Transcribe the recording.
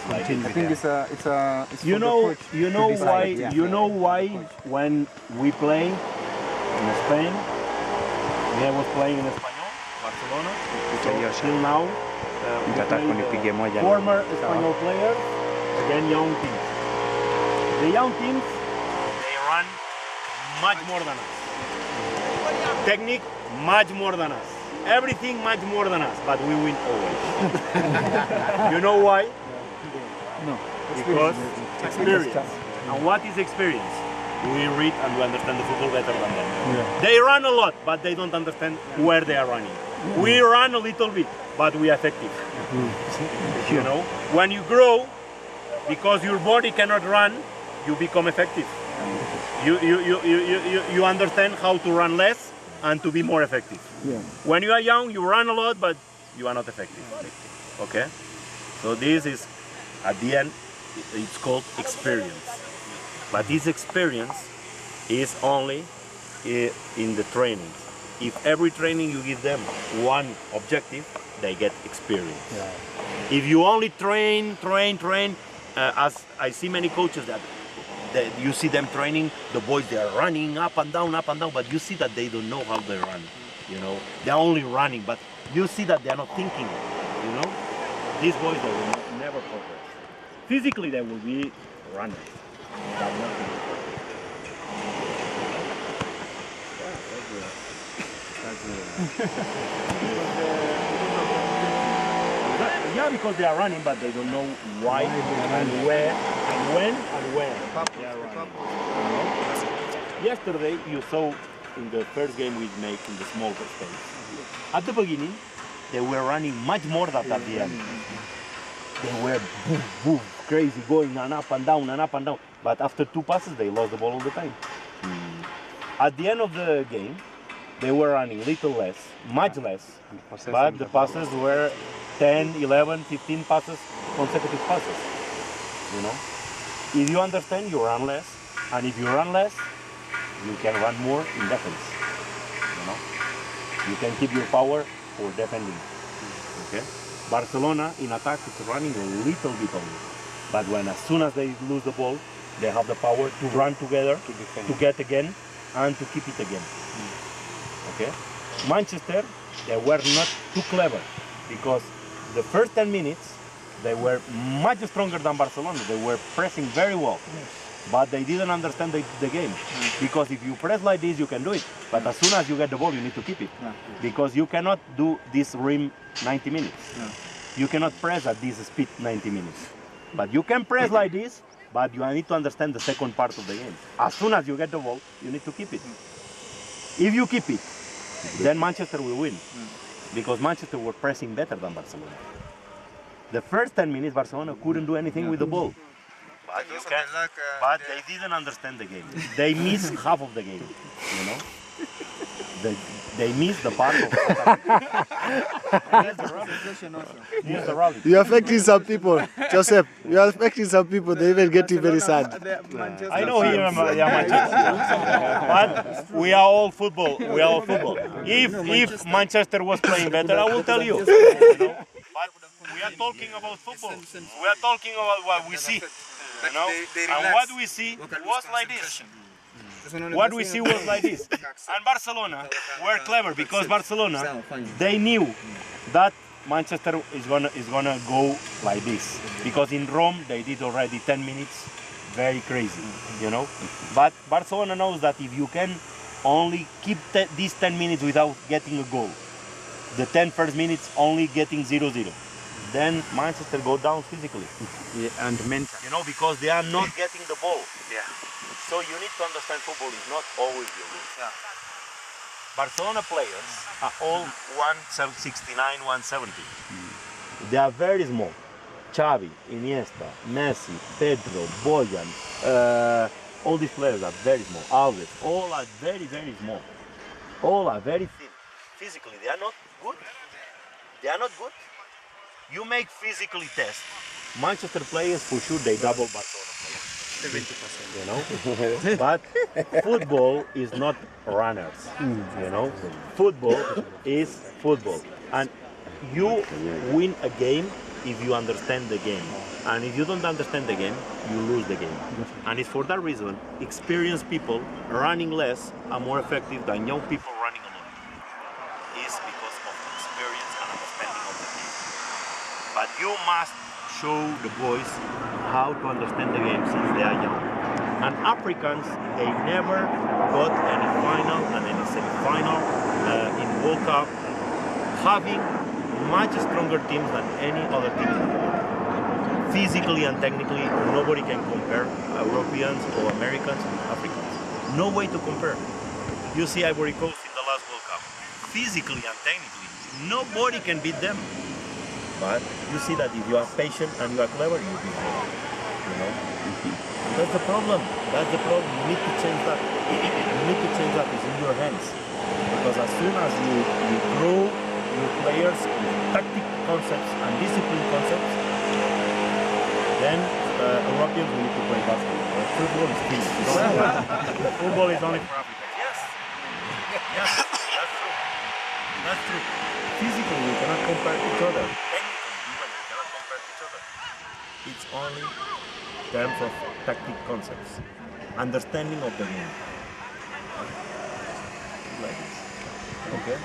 I think it's You for the know, coach you to know decide, why? yeah. You know why when we play in Spain, I was playing in Español, Barcelona. So till now, we play the former Espanyol players against young teams. The young teams, they run much more than us. Technique, much more than us. Everything much more than us, but we win always. You know why? No. Because experience. And what is experience? We read and we understand the football better than them. Yeah. They run a lot, but they don't understand where they are running. We run a little bit, but we are effective. You know, when you grow, because your body cannot run, you become effective. You understand how to run less and to be more effective. Yeah. When you are young, you run a lot, but you are not effective. Okay? So this is, at the end, it's called experience. But this experience is only in the trainings. If every training you give them one objective, they get experience. Yeah. If you only train, as I see many coaches that you see them training, the boys, they are running up and down, but you see that they don't know how they run. You know, they're only running, but you see that they are not thinking. You know, these boys, they will never progress. Physically, they will be runners, but nothing. Yeah, because they are running, but they don't know why and where and when and where they are running. Yesterday, you saw in the first game we made in the small space. At the beginning, they were running much more than at the end. They were boom, boom, crazy, going and up and down and up and down. But after 2 passes, they lost the ball all the time. At the end of the game, they were running little less, much less, but the passes were 10, 11, 15 passes, consecutive passes. You know, if you understand, you run less, and if you run less, you can run more in defense. You know, you can keep your power for defending. Okay. Barcelona in attack is running a little bit only, but as soon as they lose the ball, they have the power to run together, to get again, and to keep it again. Okay. Manchester, they were not too clever because the first 10 minutes they were much stronger than Barcelona. They were pressing very well, but they didn't understand the game. Because if you press like this, you can do it, but as soon as you get the ball, you need to keep it, because you cannot do this rim 90 minutes. You cannot press at this speed 90 minutes, but you can press like this, but you need to understand the second part of the game. As soon as you get the ball, you need to keep it. If you keep it, then Manchester will win, because Manchester were pressing better than Barcelona. The first 10 minutes, Barcelona couldn't do anything with the ball. But they didn't understand the game. They missed half of the game, you know? They missed the part of the rally. You're affecting some people, Joseph. You're affecting some people. They even getting very sad. I know here, but we are all football. We are all football. If Manchester was playing better, I will tell you. You know? But we are talking about football. We are talking about what we see. You know? And what we see was like this. What we see was like this. And Barcelona were clever, because Barcelona, they knew that Manchester is gonna go like this, because in Rome they did already 10 minutes, very crazy, you know. But Barcelona knows that if you can only keep these 10 minutes without getting a goal, the 10 first minutes only getting 0-0, then Manchester go down physically. Yeah, and mental. You know, because they are not getting the ball. Yeah. So you need to understand football is not always your win. Yeah. Barcelona players are all 169, 170. They are very small. Xavi, Iniesta, Messi, Pedro, Boyan, all these players are very small. Alves, all are very, very small. All are very thin. Physically, they are not good. They are not good. You make physically test. Manchester players, for sure, they double Barcelona players. 70%, you know. But football is not runners, you know. Football is football, and you win a game if you understand the game. And if you don't understand the game, you lose the game. And it's for that reason, experienced people running less are more effective than young people running alone. It's because of the experience and understanding of the game. But you must show the boys how to understand the game since they are young. And Africans, they never got any final and any semi-final in World Cup, having much stronger teams than any other team in the world. Physically and technically, nobody can compare Europeans or Americans with Africans. No way to compare. You see Ivory Coast in the last World Cup. Physically and technically, nobody can beat them. But you see that if you are patient and you are clever, you beat them. You know? That's the problem. That's the problem. You need to change that. You need to change that. It's in your hands. Because as soon as you grow your players with tactic concepts and discipline concepts, then Europeans will need to play basketball. Football is free. Football is only for Africans. Yes. Yes, that's true. That's true. Physically, we cannot compare each other. Technically, even we cannot compare each other. It's only terms of tactic concepts, understanding of the game. Like this. Okay.